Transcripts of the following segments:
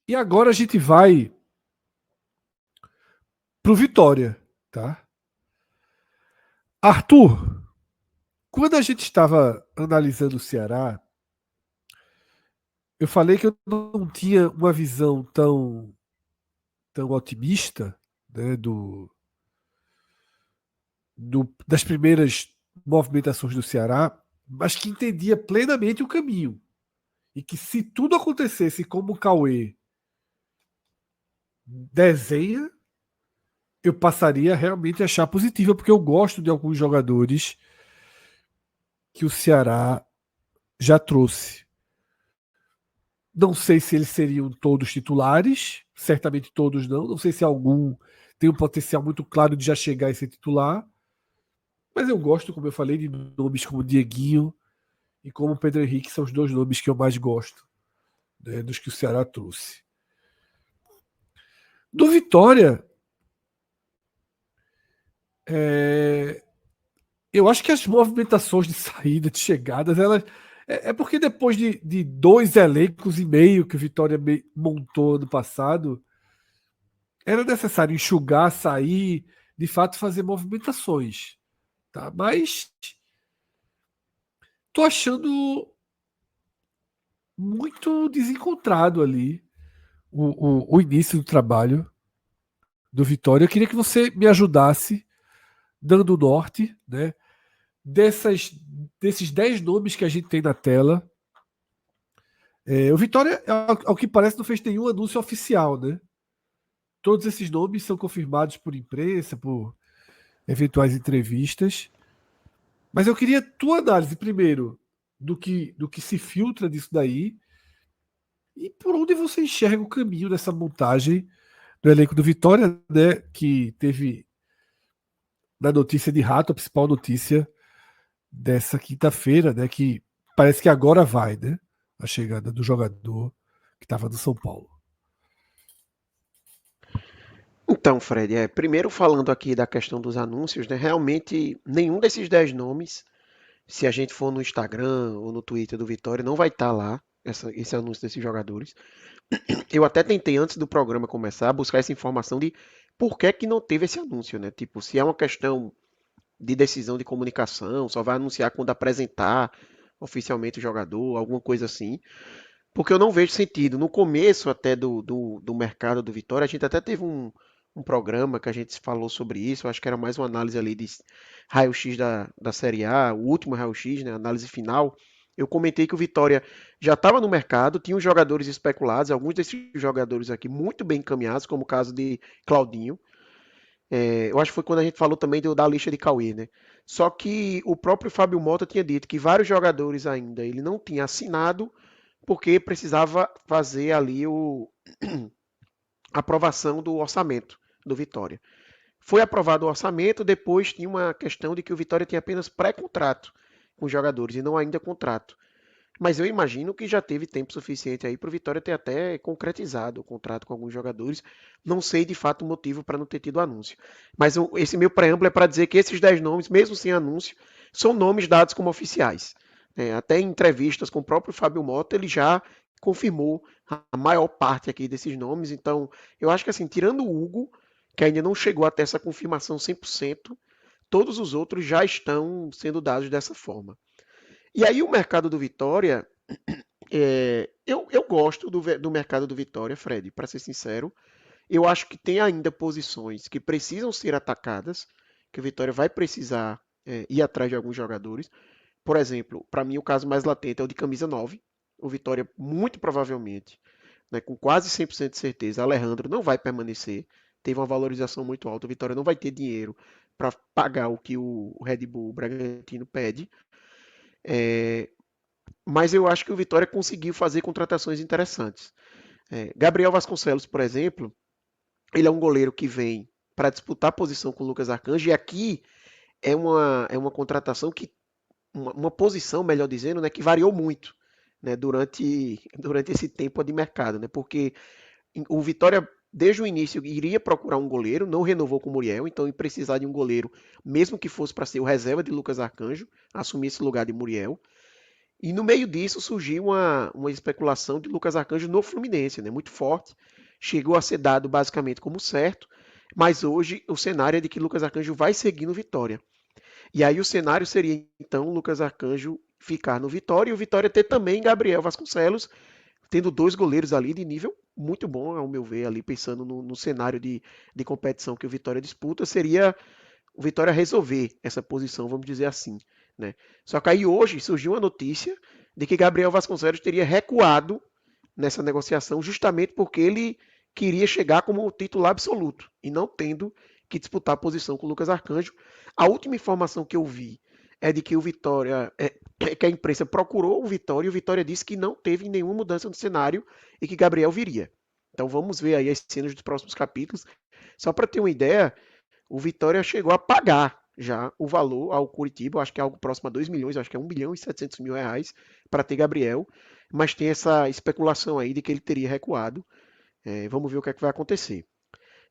E agora a gente vai pro Vitória, tá? Arthur, quando a gente estava analisando o Ceará, eu falei que eu não tinha uma visão tão otimista, né, das primeiras movimentações do Ceará, mas que entendia plenamente o caminho. E que se tudo acontecesse como o Cauê desenha, eu passaria realmente a achar positiva, porque eu gosto de alguns jogadores que o Ceará já trouxe. Não sei se eles seriam todos titulares, certamente todos não. Não sei se algum tem um potencial muito claro de já chegar a ser titular, mas eu gosto, como eu falei, de nomes como Dieguinho e como Pedro Henrique, são os dois nomes que eu mais gosto, né, dos que o Ceará trouxe. Do Vitória, é, eu acho que as movimentações de saída, de chegadas, elas. É porque depois de dois elencos e meio que o Vitória montou ano passado, era necessário enxugar, sair, de fato fazer movimentações. Tá? Mas tô achando muito desencontrado ali o início do trabalho do Vitória. Eu queria que você me ajudasse, dando o norte, né? Dessas, desses 10 nomes que a gente tem na tela. O Vitória, ao que parece, não fez nenhum anúncio oficial, né? Todos esses nomes são confirmados por imprensa, por eventuais entrevistas. Mas eu queria tua análise primeiro do que se filtra disso daí e por onde você enxerga o caminho dessa montagem do elenco do Vitória, né? Que teve na notícia de Rato, a principal notícia dessa quinta-feira, né? Que parece que agora vai, né? A chegada do jogador que estava no São Paulo. Então, Fred, primeiro falando aqui da questão dos anúncios, né, realmente nenhum desses 10 nomes, se a gente for no Instagram ou no Twitter do Vitória, não vai estar lá esse anúncio desses jogadores. Eu até tentei, antes do programa começar, buscar essa informação de por que que não teve esse anúncio, né? Tipo, se é uma questão de decisão de comunicação, só vai anunciar quando apresentar oficialmente o jogador, alguma coisa assim. Porque eu não vejo sentido. No começo até do mercado do Vitória, a gente até teve um programa que a gente falou sobre isso. Eu acho que era mais uma análise ali de raio-x da Série A, o último raio-x, né, análise final. Eu comentei que o Vitória já estava no mercado, tinha os jogadores especulados, alguns desses jogadores aqui muito bem encaminhados, como o caso de Claudinho. Eu acho que foi quando a gente falou também da lixa de Cauê, né? Só que o próprio Fábio Mota tinha dito que vários jogadores ainda ele não tinha assinado porque precisava fazer ali a aprovação do orçamento do Vitória. Foi aprovado o orçamento, depois tinha uma questão de que o Vitória tinha apenas pré-contrato com os jogadores e não ainda contrato. Mas eu imagino que já teve tempo suficiente aí para o Vitória ter até concretizado o contrato com alguns jogadores. Não sei de fato o motivo para não ter tido anúncio. Mas esse meu preâmbulo é para dizer que esses 10 nomes, mesmo sem anúncio, são nomes dados como oficiais. Até em entrevistas com o próprio Fábio Mota, ele já confirmou a maior parte aqui desses nomes. Então, eu acho que assim, tirando o Hugo, que ainda não chegou até essa confirmação 100%, todos os outros já estão sendo dados dessa forma. E aí o mercado do Vitória, eu gosto do mercado do Vitória, Fred, para ser sincero. Eu acho que tem ainda posições que precisam ser atacadas, que o Vitória vai precisar ir atrás de alguns jogadores. Por exemplo, para mim o caso mais latente é o de camisa 9. O Vitória, muito provavelmente, né, com quase 100% de certeza, Alejandro não vai permanecer. Teve uma valorização muito alta. O Vitória não vai ter dinheiro para pagar o que o Red Bull Bragantino pede. É, mas eu acho que o Vitória conseguiu fazer contratações interessantes. Gabriel Vasconcelos, por exemplo, ele é um goleiro que vem para disputar a posição com o Lucas Arcanjo, e aqui é uma contratação que, uma posição, melhor dizendo, né, que variou muito, né, durante esse tempo de mercado, né, porque o Vitória, desde o início, iria procurar um goleiro, não renovou com o Muriel, então ia precisar de um goleiro, mesmo que fosse para ser o reserva de Lucas Arcanjo, assumir esse lugar de Muriel. E no meio disso surgiu uma especulação de Lucas Arcanjo no Fluminense, né? Muito forte. Chegou a ser dado basicamente como certo, mas hoje o cenário é de que Lucas Arcanjo vai seguir no Vitória. E aí o cenário seria então Lucas Arcanjo ficar no Vitória e o Vitória ter também Gabriel Vasconcelos, tendo dois goleiros ali de nível muito bom, ao meu ver, ali pensando no cenário de competição que o Vitória disputa, seria o Vitória resolver essa posição, vamos dizer assim. Né? Só que aí hoje surgiu a notícia de que Gabriel Vasconcelos teria recuado nessa negociação justamente porque ele queria chegar como titular absoluto e não tendo que disputar a posição com o Lucas Arcanjo. A última informação que eu vi é de que o Vitória, que a imprensa procurou o Vitória e o Vitória disse que não teve nenhuma mudança no cenário e que Gabriel viria. Então vamos ver aí as cenas dos próximos capítulos. Só para ter uma ideia, o Vitória chegou a pagar já o valor ao Curitiba, acho que é algo próximo a 2 milhões, acho que é 1 bilhão e 700 mil reais para ter Gabriel, mas tem essa especulação aí de que ele teria recuado. Vamos ver o que é que vai acontecer.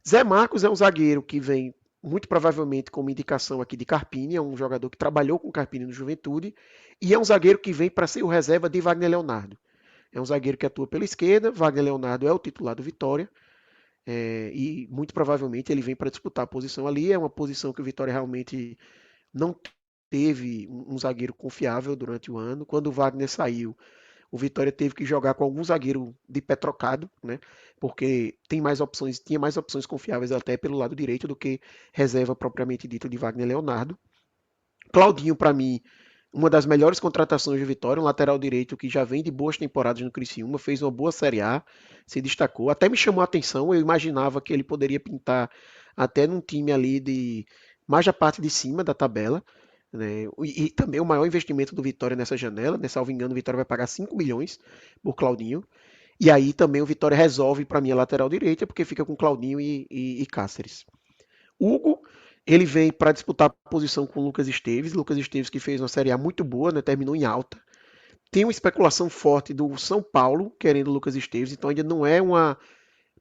Zé Marcos é um zagueiro que vem muito provavelmente como indicação aqui de Carpini, é um jogador que trabalhou com Carpini no Juventude, e é um zagueiro que vem para ser o reserva de Wagner Leonardo. É um zagueiro que atua pela esquerda, Wagner Leonardo é o titular do Vitória, e muito provavelmente ele vem para disputar a posição ali. É uma posição que o Vitória realmente não teve um zagueiro confiável durante o ano. Quando o Wagner saiu, o Vitória teve que jogar com algum zagueiro de pé trocado, né? Porque tem mais opções, tinha mais opções confiáveis até pelo lado direito do que reserva propriamente dita de Wagner Leonardo. Claudinho, para mim, uma das melhores contratações de Vitória, um lateral direito que já vem de boas temporadas no Criciúma, fez uma boa Série A, se destacou, até me chamou a atenção, eu imaginava que ele poderia pintar até num time ali de mais da parte de cima da tabela, né? E também o maior investimento do Vitória nessa janela, né? Salvo engano, o Vitória vai pagar 5 milhões por Claudinho, e aí também o Vitória resolve para mim a lateral direita, porque fica com Claudinho e Cáceres. Hugo, ele vem para disputar a posição com o Lucas Esteves. Lucas Esteves que fez uma Série A muito boa, né? Terminou em alta. Tem uma especulação forte do São Paulo querendo o Lucas Esteves, então ainda não é uma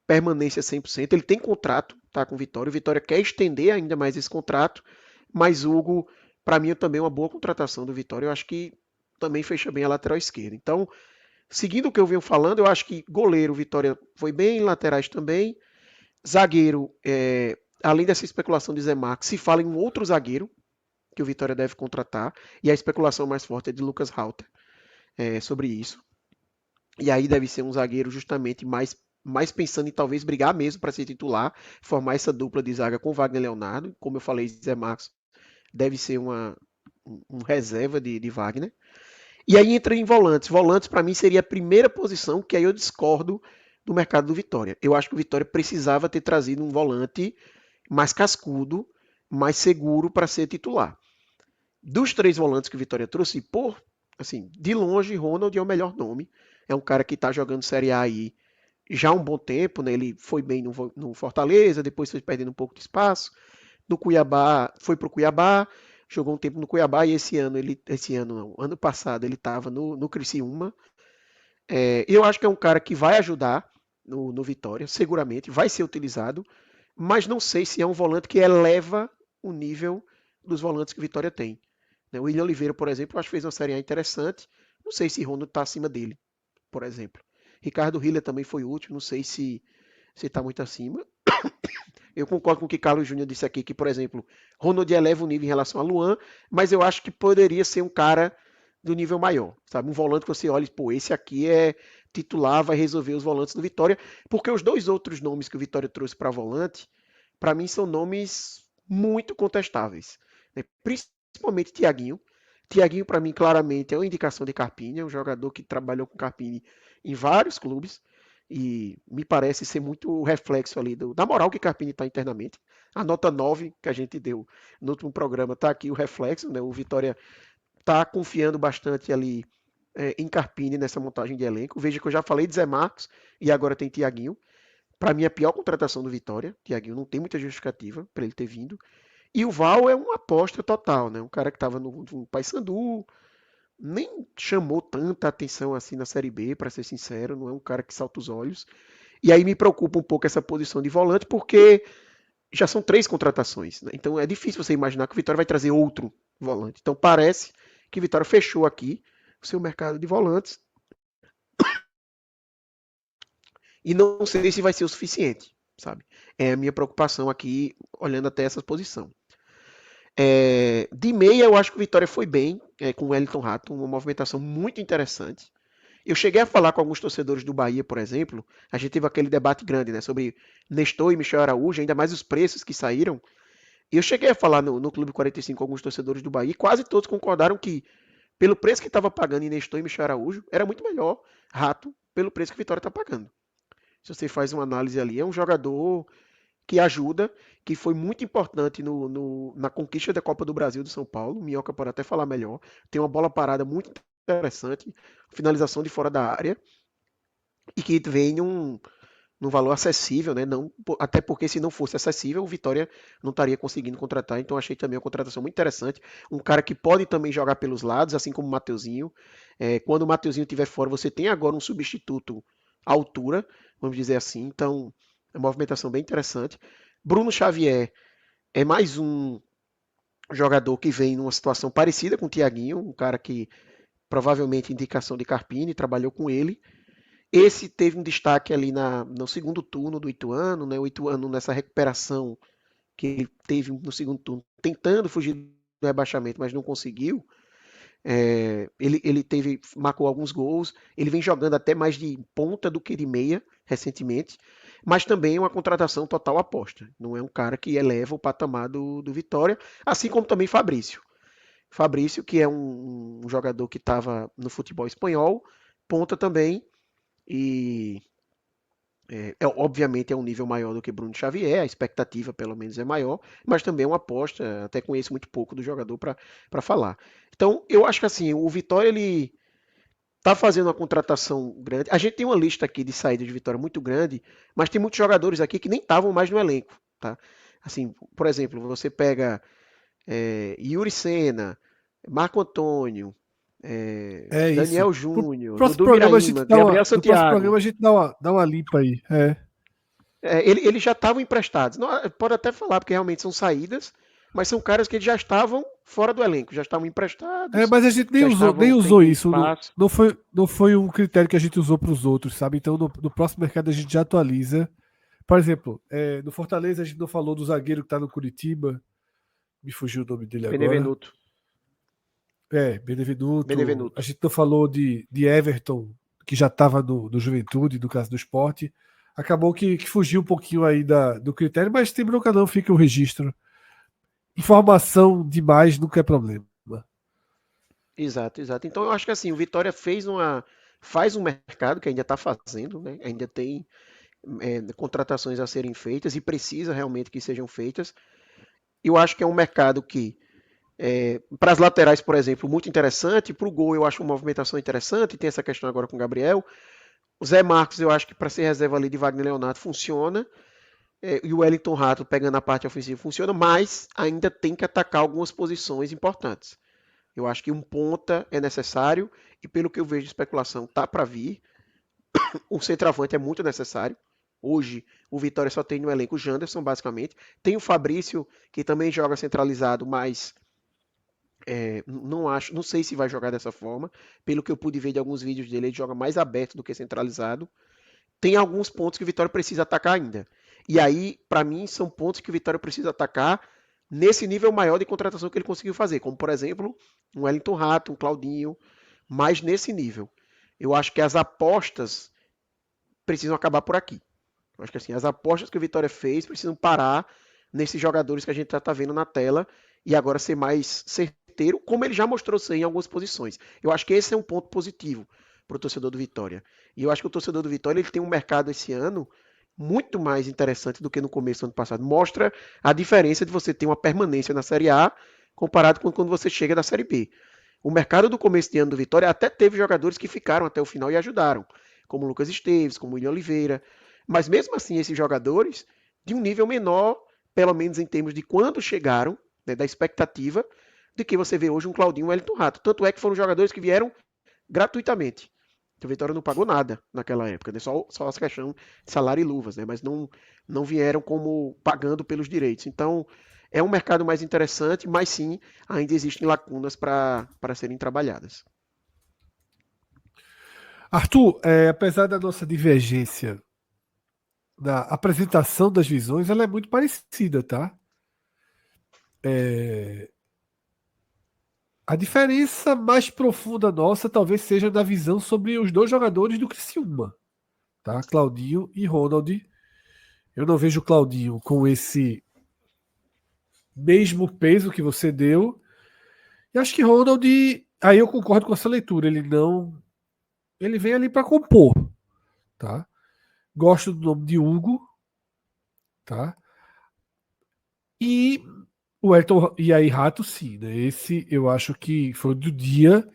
permanência 100%. Ele tem contrato, tá, com o Vitória. O Vitória quer estender ainda mais esse contrato, mas Hugo, para mim, é também uma boa contratação do Vitória. Eu acho que também fecha bem a lateral esquerda. Então, seguindo o que eu venho falando, eu acho que goleiro, Vitória foi bem, laterais também. Zagueiro, além dessa especulação de Zé Marques, se fala em um outro zagueiro que o Vitória deve contratar, e a especulação mais forte é de Lucas Halter sobre isso. E aí deve ser um zagueiro justamente mais pensando em talvez brigar mesmo para ser titular, formar essa dupla de zaga com Wagner Leonardo. Como eu falei, Zé Marques deve ser um reserva de Wagner. E aí entra em volantes. Volantes, para mim, seria a primeira posição, que aí eu discordo do mercado do Vitória. Eu acho que o Vitória precisava ter trazido um volante mais cascudo, mais seguro para ser titular. Dos três volantes que o Vitória trouxe, por assim, de longe, Ronald é o melhor nome. É um cara que está jogando Série A aí já há um bom tempo, né? Ele foi bem no Fortaleza, depois foi perdendo um pouco de espaço. No Cuiabá, foi pro Cuiabá, jogou um tempo no Cuiabá e esse ano não, ano passado ele estava no Criciúma. Eu acho que é um cara que vai ajudar no Vitória, seguramente, vai ser utilizado, mas não sei se é um volante que eleva o nível dos volantes que o Vitória tem. Né? O William Oliveira, por exemplo, acho que fez uma Série A interessante. Não sei se Ronald está acima dele, por exemplo. Ricardo Hiller também foi útil, não sei se está muito acima. Eu concordo com o que Carlos Júnior disse aqui, que, por exemplo, Ronald eleva o nível em relação a Luan, mas eu acho que poderia ser um cara do nível maior, sabe? Um volante que você olha e, pô, esse aqui é titular, vai resolver os volantes do Vitória, porque os dois outros nomes que o Vitória trouxe para volante, para mim são nomes muito contestáveis, né? Principalmente Tiaguinho. Tiaguinho, para mim, claramente é uma indicação de Carpini, é um jogador que trabalhou com Carpini em vários clubes, e me parece ser muito o reflexo ali da moral que Carpini está internamente. A nota 9 que a gente deu no último programa está aqui o reflexo, né? O Vitória está confiando bastante ali em Carpini nessa montagem de elenco. Veja que eu já falei de Zé Marcos e agora tem Tiaguinho. Para mim, a pior contratação do Vitória. Tiaguinho não tem muita justificativa para ele ter vindo. E o Val é uma aposta total, né? Um cara que estava no Paysandu, nem chamou tanta atenção assim na Série B, para ser sincero, não é um cara que salta os olhos. E aí me preocupa um pouco essa posição de volante, porque já são 3 contratações, né? Então é difícil você imaginar que o Vitória vai trazer outro volante. Então parece que o Vitória fechou aqui, o seu mercado de volantes e não sei se vai ser o suficiente, sabe? É a minha preocupação aqui, olhando até essa posição. De meia, eu acho que o Vitória foi bem, com o Wellington Rato, uma movimentação muito interessante. Eu cheguei a falar com alguns torcedores do Bahia, por exemplo, a gente teve aquele debate grande, né, sobre Nestor e Michel Araújo, ainda mais os preços que saíram. E eu cheguei a falar no Clube 45 com alguns torcedores do Bahia, e quase todos concordaram que, pelo preço que estava pagando em Nestor e Michel Araújo, era muito melhor Rato pelo preço que o Vitória está pagando. Se você faz uma análise ali, é um jogador que ajuda, que foi muito importante na conquista da Copa do Brasil do São Paulo. O Minhoca pode até falar melhor. Tem uma bola parada muito interessante, finalização de fora da área, e que vem num valor acessível, né? Não, até porque se não fosse acessível, o Vitória não estaria conseguindo contratar. Então achei também uma contratação muito interessante. Um cara que pode também jogar pelos lados, assim como o Mateuzinho. Quando o Mateuzinho estiver fora, você tem agora um substituto à altura, vamos dizer assim. Então, é uma movimentação bem interessante. Bruno Xavier é mais um jogador que vem numa situação parecida com o Thiaguinho, um cara que provavelmente indicação de Carpini, trabalhou com ele. Esse teve um destaque ali no segundo turno do Ituano, né? O Ituano nessa recuperação que ele teve no segundo turno, tentando fugir do rebaixamento, mas não conseguiu. Ele marcou alguns gols, ele vem jogando até mais de ponta do que de meia recentemente, mas também é uma contratação total aposta. Não é um cara que eleva o patamar do Vitória, assim como também Fabrício. Fabrício, que é um jogador que estava no futebol espanhol, ponta também, e obviamente é um nível maior do que Bruno Xavier, a expectativa pelo menos é maior, mas também é uma aposta, até conheço muito pouco do jogador para falar. Então, eu acho que assim, o Vitória ele tá fazendo uma contratação grande. A gente tem uma lista aqui de saída de Vitória muito grande, mas tem muitos jogadores aqui que nem estavam mais no elenco, tá? Assim, por exemplo, você pega Yuri Senna, Marco Antônio, É isso. Daniel Pro Júnior, próximo Dudu programa a gente Miraíma, dá Gabriel uma, no próximo Santiago. programa a gente dá uma limpa aí. Eles já estavam emprestados. Não, pode até falar, porque realmente são saídas, mas são caras que já estavam fora do elenco, já estavam emprestados, Mas a gente já nem estavam usou tendo isso. espaço. Não foi um critério que a gente usou para os outros, sabe? Então no próximo mercado a gente já atualiza. Por exemplo, no Fortaleza a gente não falou do zagueiro que está no Curitiba. Me fugiu o nome dele agora. Benevenuto. Benevenuto. A Benevenuto. gente não falou de Everton, que já estava no Juventude, no caso do esporte. Acabou que fugiu um pouquinho aí do critério, mas tem bronca não, fica o registro. Informação demais nunca é problema. Exato, exato. Então eu acho que assim, o Vitória faz um mercado que ainda está fazendo, né? Ainda tem contratações a serem feitas e precisa realmente que sejam feitas. Eu acho que é um mercado que para as laterais, por exemplo, muito interessante. Para o gol, eu acho uma movimentação interessante. Tem essa questão agora com o Gabriel. O Zé Marcos, eu acho que para ser reserva ali de Wagner Leonardo funciona. E o Wellington Rato pegando a parte ofensiva funciona, mas ainda tem que atacar algumas posições importantes. Eu acho que um ponta é necessário e pelo que eu vejo de especulação tá para vir. Um centroavante é muito necessário. Hoje o Vitória só tem no elenco o Janderson, basicamente. Tem o Fabrício, que também joga centralizado, mas não sei se vai jogar dessa forma. Pelo que eu pude ver de alguns vídeos dele, ele joga mais aberto do que centralizado. Tem alguns pontos que o Vitória precisa atacar ainda. E aí, para mim, são pontos que o Vitória precisa atacar nesse nível maior de contratação que ele conseguiu fazer, como por exemplo, um Wellington Rato, um Claudinho, mais nesse nível. Eu acho que as apostas precisam acabar por aqui. Eu acho que assim, as apostas que o Vitória fez precisam parar nesses jogadores que a gente tá vendo na tela e agora ser mais certeiro, como ele já mostrou ser em algumas posições. Eu acho que esse é um ponto positivo para o torcedor do Vitória. E eu acho que o torcedor do Vitória ele tem um mercado esse ano muito mais interessante do que no começo do ano passado. Mostra a diferença de você ter uma permanência na Série A comparado com quando você chega da Série B. O mercado do começo de ano do Vitória até teve jogadores que ficaram até o final e ajudaram, como o Lucas Esteves, como o William Oliveira. Mas mesmo assim, esses jogadores, de um nível menor, pelo menos em termos de quando chegaram, né, da expectativa, de que você vê hoje um Claudinho e um Wellington Rato. Tanto é que foram jogadores que vieram gratuitamente. Então, o Vitória não pagou nada naquela época, né? Só as questões de salário e luvas, né? Mas não vieram como pagando pelos direitos. Então, é um mercado mais interessante, mas sim, ainda existem lacunas para serem trabalhadas. Arthur, apesar da nossa divergência na apresentação das visões, ela é muito parecida, tá? A diferença mais profunda nossa talvez seja da visão sobre os dois jogadores do Criciúma, tá? Claudinho e Ronald. Eu não vejo o Claudinho com esse mesmo peso que você deu. E acho que Ronald, aí eu concordo com essa leitura, ele vem ali para compor, tá? Gosto do nome de Hugo, tá? E o Elton e aí Rato, sim, né? Esse eu acho que foi do dia.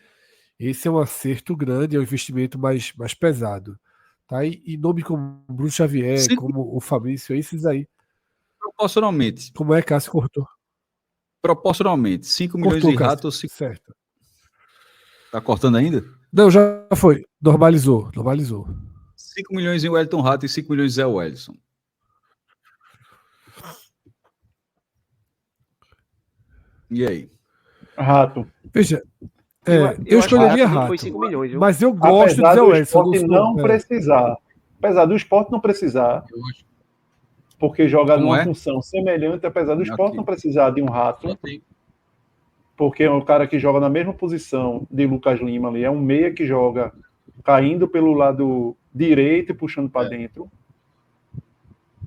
Esse é um acerto grande, é um investimento mais pesado. Tá? E nome como Bruno Xavier, Cinco, como o Fabrício, esses aí. proporcionalmente. Como é, Cássio? Cortou. Proporcionalmente. 5 milhões Cortou, de Cássio. ratos. Certo. Tá cortando ainda? Não, já foi. Normalizou. 5 milhões em Wellington Rato e 5 milhões em Zé Wellison. E aí? Rato. Veja, Eu eu acho que escolheria Rato foi Rato. 5 milhões, viu? Mas eu gosto do Apesar Zé do Wellison. esporte não precisar. Apesar do esporte não precisar, Eu acho. porque joga Como numa é? função semelhante, apesar do esporte Aqui. não precisar de um Rato, Só tem. porque é um cara que joga na mesma posição de Lucas Lima ali, é um meia que joga caindo pelo lado direito e puxando para dentro.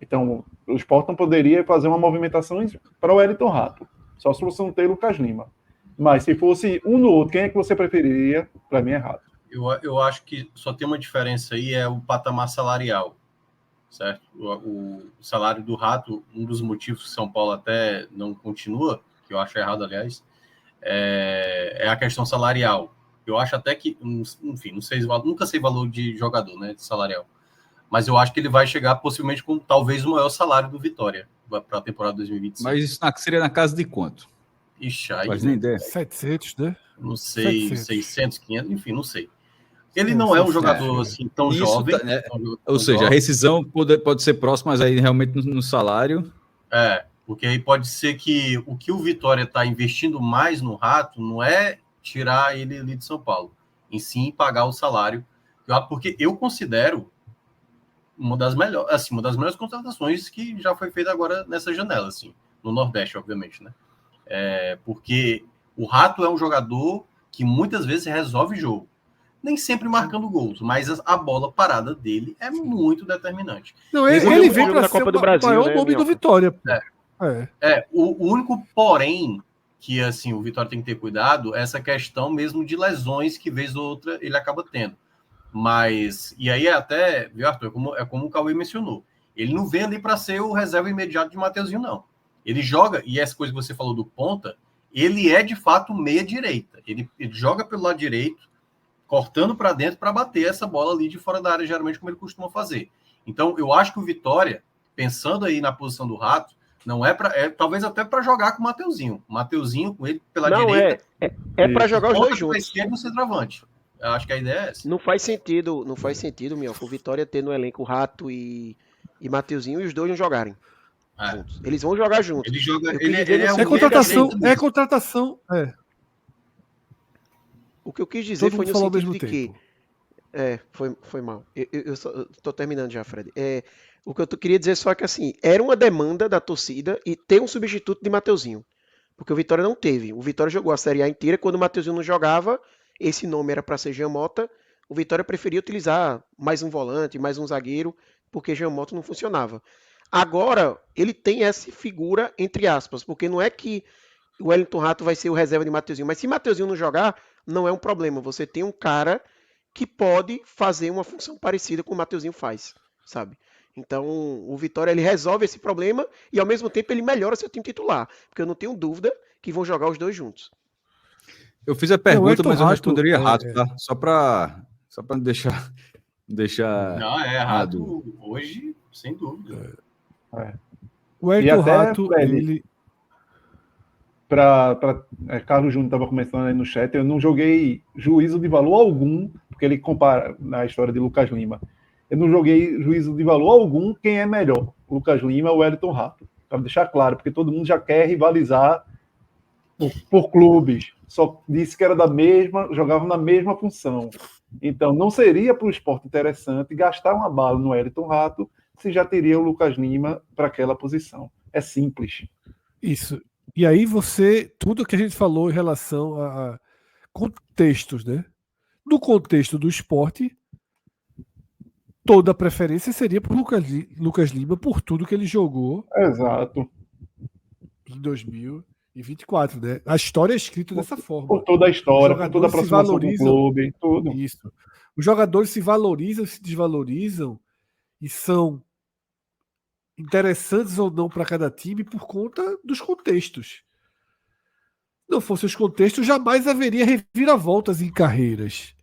Então, o esporte não poderia fazer uma movimentação para o Wellington Rato, só se você não tem Lucas Lima. Mas se fosse um no outro, quem é que você preferiria? Para mim é Rato. Eu acho que só tem uma diferença aí, é o patamar salarial, certo? O salário do Rato, um dos motivos que São Paulo até não continua, que eu acho errado, aliás, é a questão salarial. Eu acho até que, enfim, não sei, nunca sei valor de jogador, né, de salarial, mas eu acho que ele vai chegar possivelmente com talvez o maior salário do Vitória para a temporada 2025. Mas isso seria na casa de quanto? Ixi, aí, Faz nem ideia. 700, né? não sei, 700. 600, 500, enfim, não sei. Ele não é um jogador assim tão Isso jovem. Ou seja, a rescisão pode ser próxima, mas aí realmente no salário. Porque aí pode ser que o Vitória está investindo mais no Rato não é tirar ele ali de São Paulo, em sim pagar o salário. Porque eu considero uma das melhores contratações que já foi feita agora nessa janela, assim, no Nordeste, obviamente, né? Porque o Rato é um jogador que muitas vezes resolve jogo. Nem sempre marcando gols, mas a bola parada dele é muito determinante. Não, ele vem para da ser Copa do o Brasil, maior né, nome do Minhoca? Vitória. O único porém que assim o Vitória tem que ter cuidado é essa questão mesmo de lesões que vez ou outra ele acaba tendo. Mas, e aí até, viu, Arthur, é como o Cauê mencionou, ele não vem ali para ser o reserva imediato de Mateuzinho, não. Ele joga, e essa coisa que você falou do ponta, ele é de fato meia direita. Ele joga pelo lado direito, cortando para dentro para bater essa bola ali de fora da área, geralmente como ele costuma fazer. Então, eu acho que o Vitória, pensando aí na posição do Rato, não é para, talvez até para jogar com o Mateuzinho. O Mateuzinho com ele pela direita. É para jogar os dois juntos. Esquerda no centroavante. Eu acho que a ideia é essa. Não faz sentido, Minhoca, o Vitória ter no elenco Rato e Mateuzinho e os dois não jogarem juntos. Eles vão jogar juntos. Ele joga. É contratação. O que eu quis dizer Todo foi mundo no falou ao sentido mesmo de tempo. que. Foi mal. Eu tô terminando já, Fred. O que eu queria dizer só é que assim, era uma demanda da torcida e ter um substituto de Mateuzinho. Porque o Vitória não teve. O Vitória jogou a Série A inteira. Quando o Mateuzinho não jogava, esse nome era para ser Jean Mota. O Vitória preferia utilizar mais um volante, mais um zagueiro, porque Jean Mota não funcionava. Agora, ele tem essa figura, entre aspas, porque não é que o Wellington Rato vai ser o reserva de Mateuzinho, mas se Mateuzinho não jogar, não é um problema. Você tem um cara que pode fazer uma função parecida com o Mateuzinho faz, sabe? Então, o Vitória ele resolve esse problema e ao mesmo tempo ele melhora seu time titular, porque eu não tenho dúvida que vão jogar os dois juntos. Eu fiz a pergunta, mas eu Rato, responderia Rato, tá? Só para deixar Não, Rato hoje, sem dúvida. O Elton Rato, Fred, ele... Carlos Júnior estava começando aí no chat, eu não joguei juízo de valor algum, porque ele compara na história de Lucas Lima. Eu não joguei juízo de valor algum quem é melhor, Lucas Lima ou Wellington Rato. Para deixar claro, porque todo mundo já quer rivalizar por clubes. Só disse que era jogavam na mesma função. Então, não seria para o Sport interessante gastar uma bala no Wellington Rato se já teria o Lucas Lima para aquela posição. É simples. Isso. E aí tudo que a gente falou em relação a contextos, né? No contexto do esporte, toda a preferência seria por Lucas Lima por tudo que ele jogou Exato. em 2024, né? A história é escrita dessa forma. Por toda a história, por toda a aproximação com o clube, tudo. Isso. Os jogadores se valorizam, se desvalorizam e são interessantes ou não para cada time por conta dos contextos. Não fossem os contextos, jamais haveria reviravoltas em carreiras.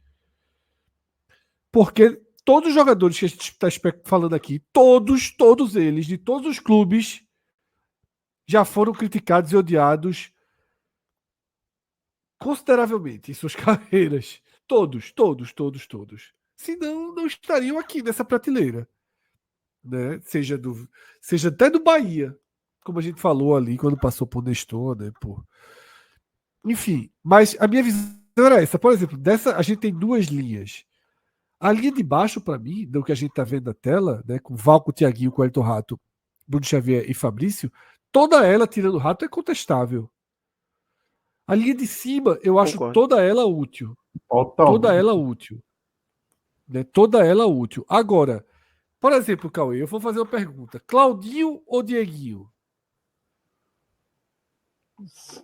Porque todos os jogadores que a gente está falando aqui, todos eles, de todos os clubes, já foram criticados e odiados consideravelmente em suas carreiras. Todos. Senão, não estariam aqui nessa prateleira. Né? Seja até do Bahia, como a gente falou ali quando passou por Nestor, né? Enfim, mas a minha visão era essa. Por exemplo, a gente tem duas linhas. A linha de baixo, para mim, do que a gente está vendo na tela, né, com Valco, Thiaguinho, com Elton Rato, Bruno Xavier e Fabrício, toda ela, tirando o Rato, é contestável. A linha de cima, eu acho toda ela útil. Toda ela útil. Né? Toda ela útil. Agora, por exemplo, Cauê, eu vou fazer uma pergunta. Claudinho ou Dieguinho?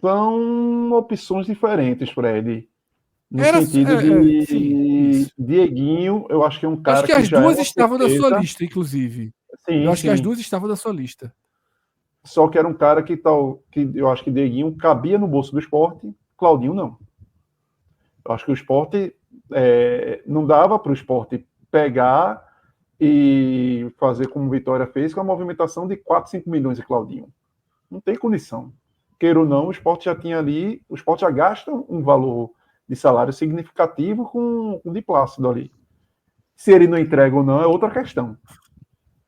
São opções diferentes, Fred. No sentido de sim, Dieguinho, eu acho que é um cara acho que as já duas estavam na sua lista, inclusive. Sim, eu acho que as duas estavam na sua lista. Só que era um cara que eu acho que Dieguinho cabia no bolso do Sport, Claudinho não. Eu acho que o Sport não dava para o Sport pegar e fazer como o Vitória fez, com a movimentação de 4, 5 milhões de Claudinho. Não tem condição. Queira ou não, o Sport já tinha ali, o Sport já gasta um valor de salário significativo com o de Plácido ali. Se ele não entrega ou não é outra questão.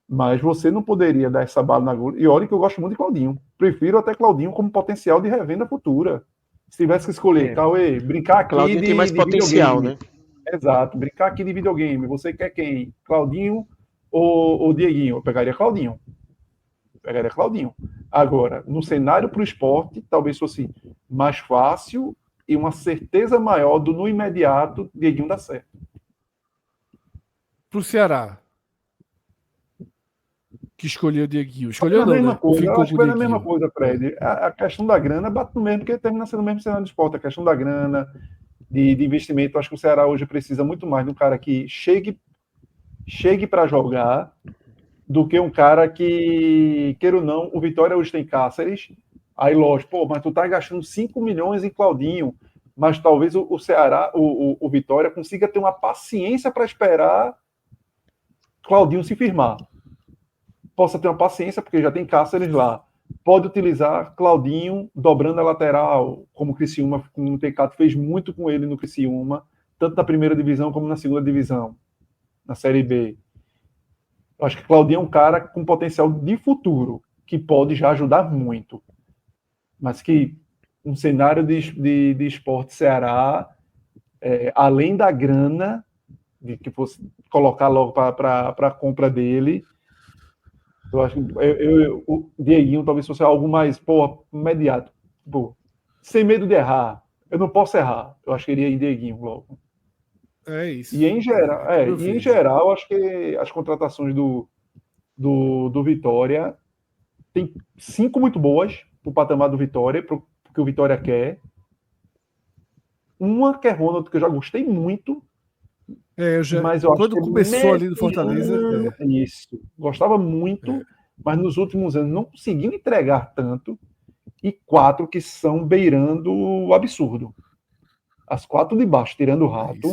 Mas você não poderia dar essa bala na agulha. E olha que eu gosto muito de Claudinho. Prefiro até Claudinho como potencial de revenda futura. Se tivesse que escolher, Cauê, brincar aqui Claudinho tem mais potencial, videogame. Né? Exato, brincar aqui de videogame. Você quer quem? Claudinho ou Dieguinho? Eu pegaria Claudinho. Agora, no cenário para o esporte, talvez fosse mais fácil e uma certeza maior do no imediato Dieguinho dar certo. Para o Ceará, que escolheu o Dieguinho. Escolheu não, mesma né? Coisa. Eu acho que foi a mesma coisa, Fred. A questão da grana bate no mesmo, porque termina sendo o mesmo cenário de esporte. A questão da grana, de investimento. Eu acho que o Ceará hoje precisa muito mais de um cara que chegue para jogar do que um cara que, queira ou não, o Vitória hoje tem Cáceres. Aí, lógico, mas tu tá gastando 5 milhões em Claudinho. Mas talvez o Ceará, o Vitória, consiga ter uma paciência para esperar Claudinho se firmar. Possa ter uma paciência, porque já tem Cáceres lá. Pode utilizar Claudinho dobrando a lateral, como o Criciúma, como o Tecato fez muito com ele no Criciúma, tanto na primeira divisão como na segunda divisão, na Série B. Eu acho que Claudinho é um cara com potencial de futuro, que pode já ajudar muito. Mas que um cenário de esporte Ceará, além da grana, de que fosse colocar logo para a compra dele, eu acho que o Dieguinho talvez fosse algo mais imediato. Sem medo de errar. Eu não posso errar. Eu acho que iria em Dieguinho logo. É isso. E em geral, acho que as contratações do Vitória tem 5 muito boas pro patamar do Vitória, pro que o Vitória quer. Uma que é Ronald, que eu já gostei muito. Mas eu quando acho começou ali no Fortaleza. Isso. Gostava muito, mas nos últimos anos não conseguiu entregar tanto. E 4 que são beirando o absurdo. As 4 de baixo, tirando o Rato.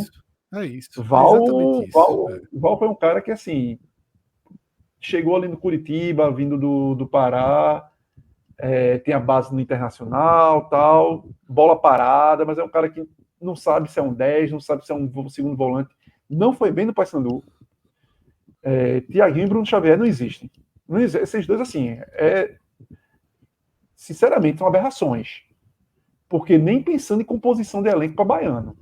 É isso. Val, exatamente isso. Val foi um cara que, assim, chegou ali no Curitiba, vindo do Pará, tem a base no Internacional, tal, bola parada, mas é um cara que não sabe se é um 10, não sabe se é um segundo volante. Não foi bem no Paysandu. Thiaguinho e Bruno Xavier não existem. Esses dois, assim, sinceramente, são aberrações. Porque nem pensando em composição de elenco para baiano.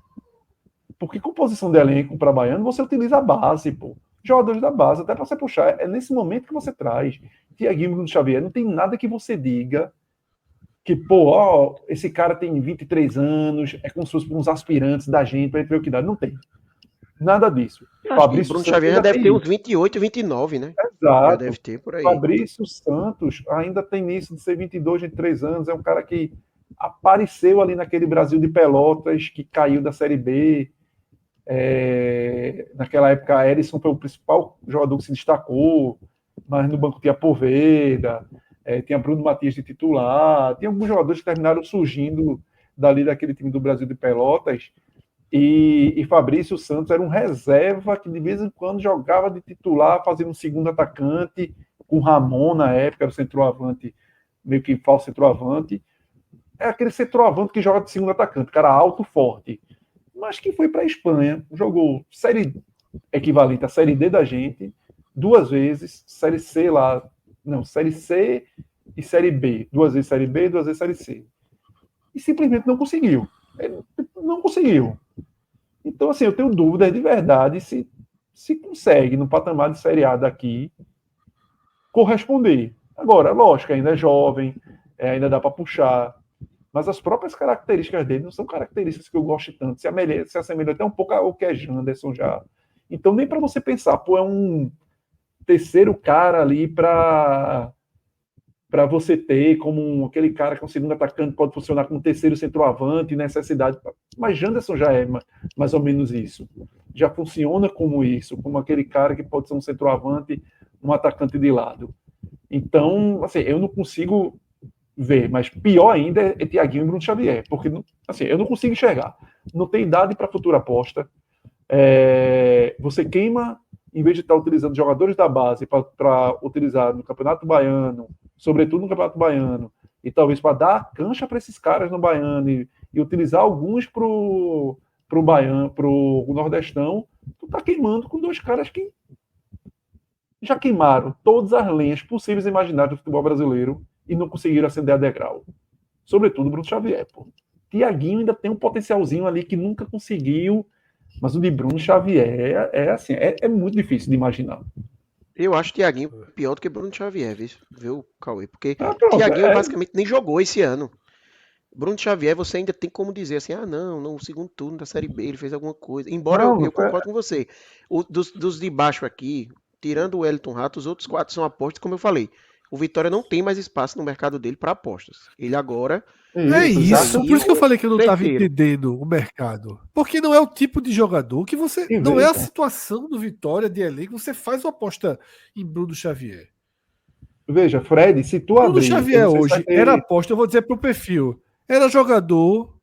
Porque composição de elenco para baiano, você utiliza a base, pô. Jogadores da base, até para você puxar. É nesse momento que você traz. Thiaguinho e Bruno Xavier, não tem nada que você diga que, pô, ó, esse cara tem 23 anos, é como se fosse uns aspirantes da gente, para gente ver o que dá. Não tem. Nada disso. Eu acho que Bruno Xavier já deve ter uns 28, 29, né? Já Exato. deve ter por aí. Fabrício Santos ainda tem isso de ser 22, 23 anos. É um cara que apareceu ali naquele Brasil de Pelotas, que caiu da Série B. Naquela época, Erisson foi o principal jogador que se destacou, mas no banco tinha Poveda, tinha Bruno Matias de titular, tinha alguns jogadores que terminaram surgindo dali daquele time do Brasil de Pelotas, e Fabrício Santos era um reserva que de vez em quando jogava de titular, fazendo um segundo atacante, com Ramon na época, era o centroavante, meio que falso centroavante. É aquele centroavante que joga de segundo atacante, cara alto, forte, mas que foi para a Espanha, jogou série equivalente à Série D da gente, 2 vezes, Série C lá, não, Série C e Série B, 2 vezes Série B e 2 vezes Série C. E simplesmente não conseguiu. Ele não conseguiu. Então, assim, eu tenho dúvidas de verdade se consegue, no patamar de Série A daqui, corresponder. Agora, lógico, ainda é jovem, ainda dá para puxar, mas as próprias características dele não são características que eu gosto tanto. Se assemelha até um pouco ao que é Janderson já. Então, nem para você pensar, pô, é um terceiro cara ali para você ter como aquele cara que é um segundo atacante, pode funcionar como terceiro centroavante, necessidade. Mas Janderson já é mais ou menos isso. Já funciona como isso, como aquele cara que pode ser um centroavante, um atacante de lado. Então, assim, eu não consigo ver, mas pior ainda é Thiaguinho e Bruno Xavier, porque assim, eu não consigo enxergar. Não tem idade para futura aposta. Você queima, em vez de estar utilizando jogadores da base para utilizar no Campeonato Baiano, sobretudo no Campeonato Baiano, e talvez para dar cancha para esses caras no Baiano e utilizar alguns para o Baiano, para o Nordestão, tu tá queimando com 2 caras que já queimaram todas as lenhas possíveis e imaginárias do futebol brasileiro e não conseguiram acender a degrau. Sobretudo o Bruno Xavier, pô. Thiaguinho ainda tem um potencialzinho ali que nunca conseguiu, mas o de Bruno Xavier assim, é muito difícil de imaginar. Eu acho Thiaguinho pior do que Bruno Xavier, viu, Cauê? Porque Pronto, Thiaguinho basicamente nem jogou esse ano. Bruno Xavier, você ainda tem como dizer assim, não, no segundo turno da Série B ele fez alguma coisa. Embora eu concordo com você. Dos de baixo aqui, tirando o Wellington Rato, os outros 4 são apostas, como eu falei. O Vitória não tem mais espaço no mercado dele para apostas. Ele agora... Por isso que eu falei que eu não estava entendendo o mercado. Porque não é o tipo de jogador que você... Não é a situação do Vitória de elenco, você faz uma aposta em Bruno Xavier. Veja, Fred, se tu abrir... Bruno Xavier hoje era aposta, eu vou dizer pro perfil, era jogador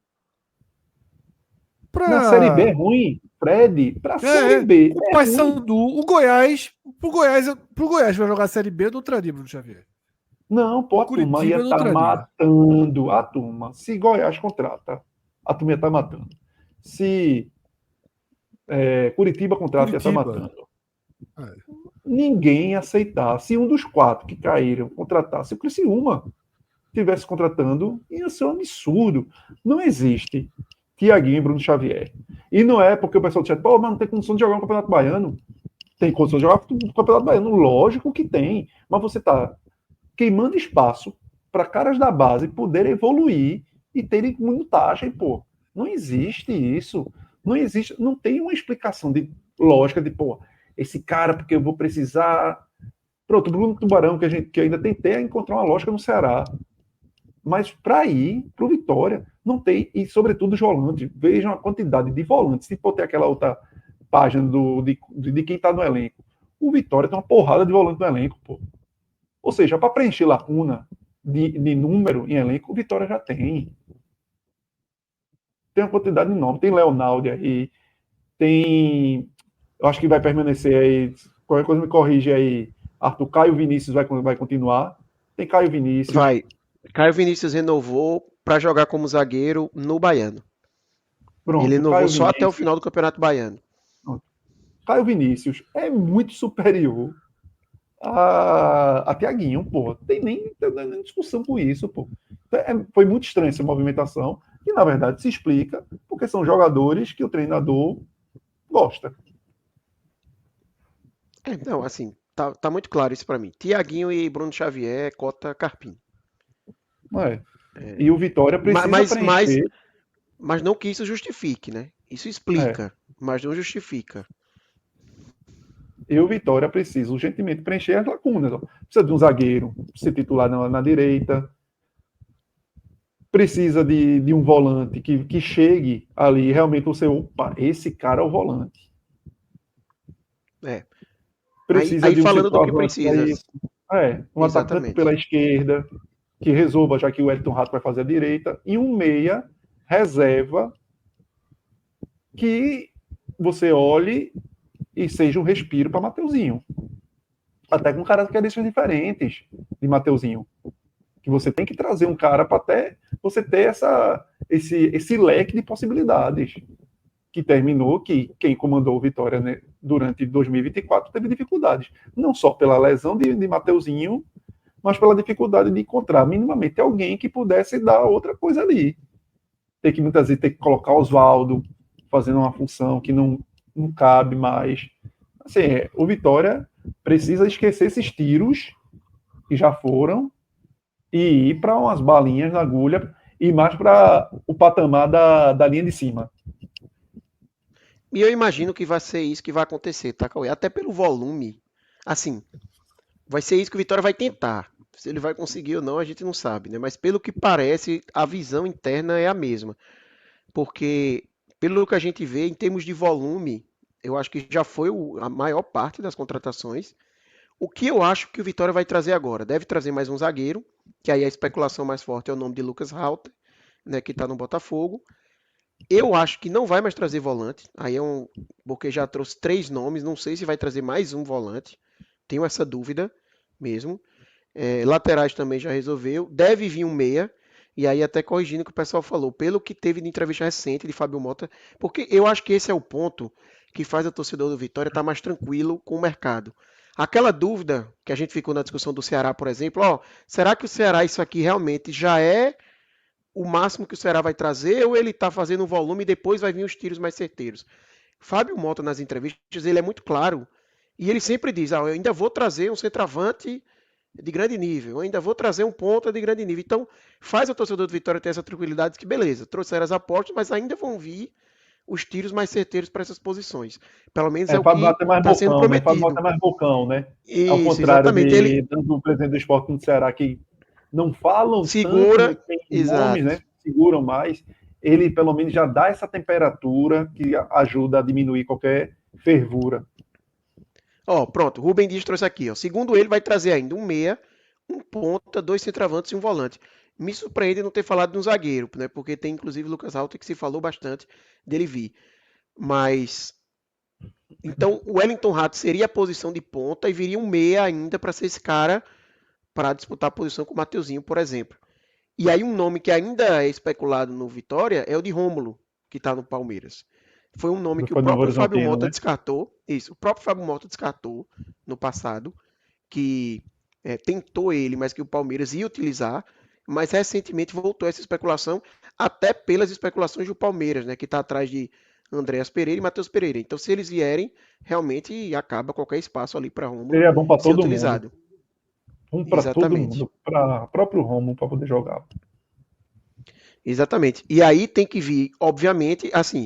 na Série B é ruim, Fred, pra Série B o Paysandu, o Goiás, pro Goiás vai jogar a Série B, eu não traria Bruno Xavier. Não, pô, a turma ia estar matando a turma. Se Goiás contrata, a turma ia estar matando. Se Curitiba contrata, ia estar matando. Ninguém ia aceitar. Se um dos 4 que caíram contratasse o Criciúma, estivesse contratando, ia ser um absurdo. Não existe Thiaguinho e Bruno Xavier. E não é porque o pessoal diz, pô, mas não tem condição de jogar no Campeonato Baiano. Tem condição de jogar no Campeonato Baiano? Lógico que tem. Mas você está queimando espaço para caras da base poderem evoluir e terem minutagem, pô. Não existe isso. Não existe, não tem uma explicação de lógica de, pô, esse cara, porque eu vou precisar... Pronto, o Bruno Tubarão, que ainda tentei encontrar uma lógica no Ceará. Mas para ir para o Vitória, não tem, e sobretudo os volantes. Vejam a quantidade de volantes. Se for ter aquela outra página de quem está no elenco. O Vitória tem uma porrada de volante no elenco, pô. Ou seja, para preencher lacuna de número em elenco, o Vitória já tem. Tem uma quantidade enorme. Tem Leonaldo aí, tem... Eu acho que vai permanecer aí, qualquer coisa me corrige aí, Arthur. Caio Vinícius vai continuar. Tem Caio Vinícius. Vai. Caio Vinícius renovou para jogar como zagueiro no Baiano. Pronto, ele renovou só até o final do Campeonato Baiano. Pronto. Caio Vinícius é muito superior a Thiaguinho, pô. Tem nem discussão com isso, pô. Foi muito estranha essa movimentação. que na verdade se explica porque são jogadores que o treinador gosta. Não, assim, tá muito claro isso para mim. Tiaguinho e Bruno Xavier, cota Carpim. Não é? E o Vitória precisa preencher. Mas não que isso justifique, né? Isso explica, mas não justifica. E o Vitória precisa urgentemente preencher as lacunas. Ó. Precisa de um zagueiro, ser titular na direita. Precisa de um volante que chegue ali realmente você, opa, esse cara é o volante. Precisa aí de um falando do que precisa. Um atacante pela esquerda, que resolva, já que o Wellington Rato vai fazer a direita, e um meia reserva que você olhe e seja um respiro para Mateuzinho. Até com características diferentes de Mateuzinho. Que você tem que trazer um cara para até você ter esse leque de possibilidades. Que terminou que quem comandou o Vitória, né, durante 2024 teve dificuldades. Não só pela lesão de Mateuzinho, mas pela dificuldade de encontrar minimamente alguém que pudesse dar outra coisa ali. Muitas vezes ter que colocar Oswaldo fazendo uma função que não cabe mais. Assim, o Vitória precisa esquecer esses tiros que já foram e ir para umas balinhas na agulha e mais para o patamar da linha de cima. E eu imagino que vai ser isso que vai acontecer, tá, Cauê? Até pelo volume. Assim, vai ser isso que o Vitória vai tentar. Se ele vai conseguir ou não, a gente não sabe, né? Mas pelo que parece, a visão interna é a mesma. Porque, pelo que a gente vê, em termos de volume, eu acho que já foi a maior parte das contratações. O que eu acho que o Vitória vai trazer agora? Deve trazer mais um zagueiro, que aí a especulação mais forte é o nome de Lucas Halter, né, que está no Botafogo. Eu acho que não vai mais trazer volante. Aí porque já trouxe 3 nomes, não sei se vai trazer mais um volante. Tenho essa dúvida mesmo. Laterais também já resolveu. Deve vir um meia. E aí até corrigindo o que o pessoal falou, pelo que teve de entrevista recente de Fábio Mota, porque eu acho que esse é o ponto que faz o torcedor do Vitória estar mais tranquilo com o mercado. Aquela dúvida que a gente ficou na discussão do Ceará, por exemplo, será que o Ceará isso aqui realmente já é o máximo que o Ceará vai trazer ou ele está fazendo um volume e depois vai vir os tiros mais certeiros? Fábio Mota nas entrevistas, ele é muito claro e ele sempre diz, eu ainda vou trazer um centroavante de grande nível, eu ainda vou trazer um ponta de grande nível. Então, faz o torcedor do Vitória ter essa tranquilidade que, beleza, trouxeram as apostas, mas ainda vão vir os tiros mais certeiros para essas posições. Pelo menos é o que está sendo prometido. Fábio Mota é mais bocão, né? Isso, ao contrário exatamente. do presidente do Esporte no Ceará, que não falam segura, tanto, tem nomes, né? Seguram mais. Ele, pelo menos, já dá essa temperatura que ajuda a diminuir qualquer fervura. Pronto, Rubem Dias trouxe aqui. Segundo ele, vai trazer ainda um meia, um ponta, 2 centroavantes e um volante. Me surpreende não ter falado de um zagueiro, né? Porque tem inclusive Lucas Halter que se falou bastante dele vir. Mas então o Wellington Rato seria a posição de ponta e viria um meia ainda para ser esse cara para disputar a posição com o Mateuzinho, por exemplo. E aí um nome que ainda é especulado no Vitória é o de Rômulo, que está no Palmeiras. Foi um nome que o próprio Fábio Mota descartou. Isso, o próprio Fábio Mota descartou no passado, que tentou ele, mas que o Palmeiras ia utilizar. Mas recentemente voltou essa especulação, até pelas especulações do Palmeiras, né, que está atrás de Andréas Pereira e Matheus Pereira. Então, se eles vierem, realmente acaba qualquer espaço ali para Rômulo Ele é bom para todo utilizado. Mundo. Para todo mundo, para próprio Rômulo para poder jogar. Exatamente. E aí tem que vir, obviamente, assim,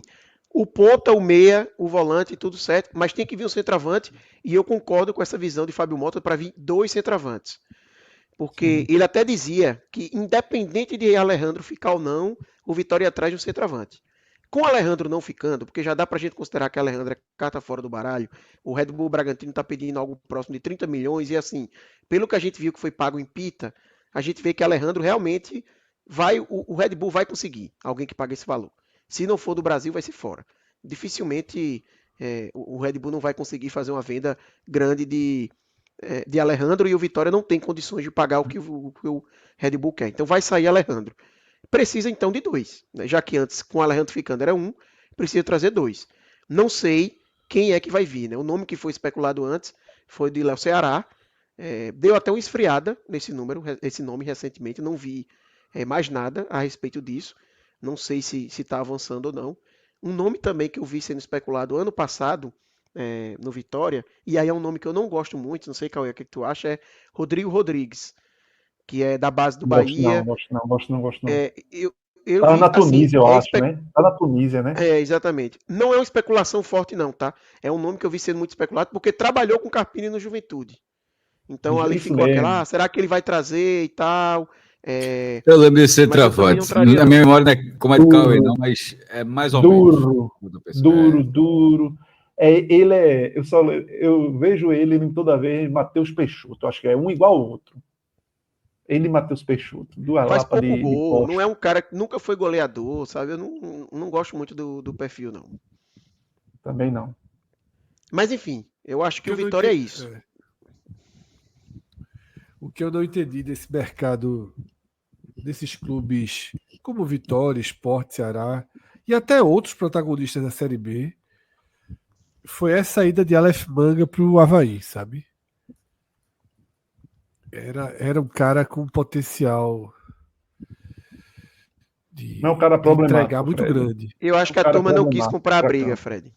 o ponta, o meia, o volante, tudo certo, mas tem que vir um centroavante, e eu concordo com essa visão de Fábio Mota para vir 2 centroavantes. Porque ele até dizia que, independente de Alejandro ficar ou não, o Vitória ia atrás de um centroavante. Com o Alejandro não ficando, porque já dá para a gente considerar que o Alejandro é carta fora do baralho, o Red Bull Bragantino está pedindo algo próximo de 30 milhões, e assim, pelo que a gente viu que foi pago em Pita, a gente vê que Alejandro realmente o Red Bull vai conseguir alguém que pague esse valor. Se não for do Brasil, vai ser fora. Dificilmente o Red Bull não vai conseguir fazer uma venda grande de Alejandro, e o Vitória não tem condições de pagar o que o Red Bull quer. Então vai sair Alejandro. Precisa então de 2, né? Já que antes com o Alejandro ficando era 1, precisa trazer 2. Não sei quem é que vai vir, né? O nome que foi especulado antes foi de Léo Ceará. Deu até uma esfriada nesse nome recentemente, não vi mais nada a respeito disso. Não sei se está avançando ou não. Um nome também que eu vi sendo especulado ano passado no Vitória, e aí é um nome que eu não gosto muito, não sei, Cauê, o que tu acha, é Rodrigo Rodrigues, que é da base do Bahia. Gosto não. Eu Tá vi, na assim, Tunísia, eu acho, né? Tá na Tunísia, né? exatamente. Não é uma especulação forte, não, tá? É um nome que eu vi sendo muito especulado, porque trabalhou com Carpini no Juventude. Então ali Isso ficou mesmo. aquela, será que ele vai trazer e tal? Eu lembro de ser Mas eu também não Travados. traria, A não. minha memória não é como é do Cauê, não, mas é mais ou Duro, menos. duro. Eu vejo ele em toda vez, Matheus Peixoto. Acho que é um igual ao outro. Ele e Matheus Peixoto. Duas Faz lapas pouco de gol, não é poste. um cara que nunca foi goleador, sabe? Eu não gosto muito do perfil, não. Também não. Mas enfim, eu acho que o eu não Vitória é entendi- isso. O que eu não entendi desse mercado, desses clubes como Vitória, Sport, Ceará e até outros protagonistas da Série B, foi essa saída de Aleph Manga para o Avaí, sabe? Era um cara com potencial Não é um cara de entregar problemático, muito Fred. grande. Eu acho É um que a cara turma não quis problemático comprar a pra briga, campo. Fred.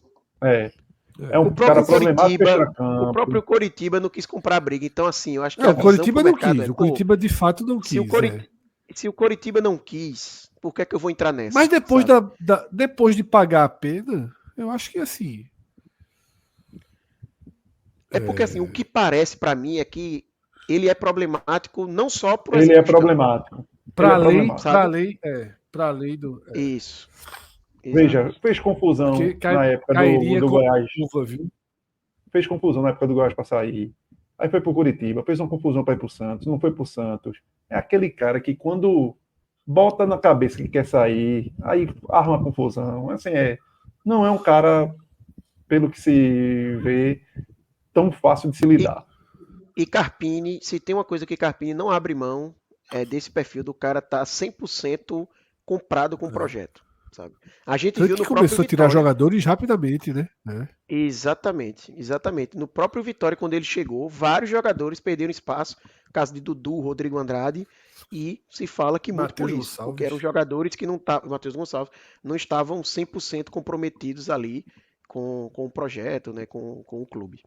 É O um cara próprio problemático Coritiba, extra campo. o próprio Coritiba não quis comprar a briga. Então, assim, eu acho que Não, a o visão Coritiba pro não mercado quis. é, O pô, Coritiba de fato não se o, quis. Se o Coritiba não quis, por que é que eu vou entrar nessa? Mas depois, sabe? depois de pagar a pena, eu acho que assim. É porque, assim, o que parece pra mim é que ele é problemático não só por essa Ele é questão, problemático. Ele Para é além, problemático. para sabe? além, para além do. Isso, exato. Veja, fez confusão Porque na época cairia do com Goiás. luva, viu? Fez confusão na época do Goiás para sair. Aí foi pro Curitiba, fez uma confusão para ir pro Santos, não foi pro Santos. É aquele cara que quando bota na cabeça que quer sair, aí arma confusão. Assim, não é um cara, pelo que se vê, tão fácil de se lidar. E Carpini, se tem uma coisa que Carpini não abre mão, é desse perfil do cara tá 100% comprado com o projeto, sabe? A gente Tanto viu que no próprio começou a tirar Vitória. jogadores rapidamente, né? Exatamente, exatamente. No próprio Vitória, quando ele chegou, vários jogadores perderam espaço, caso de Dudu, Rodrigo Andrade, e se fala que muito por Matheus isso, porque eram Gonçalves. jogadores que não estavam, Matheus Gonçalves, não estavam 100% comprometidos ali com o projeto, né, com o clube.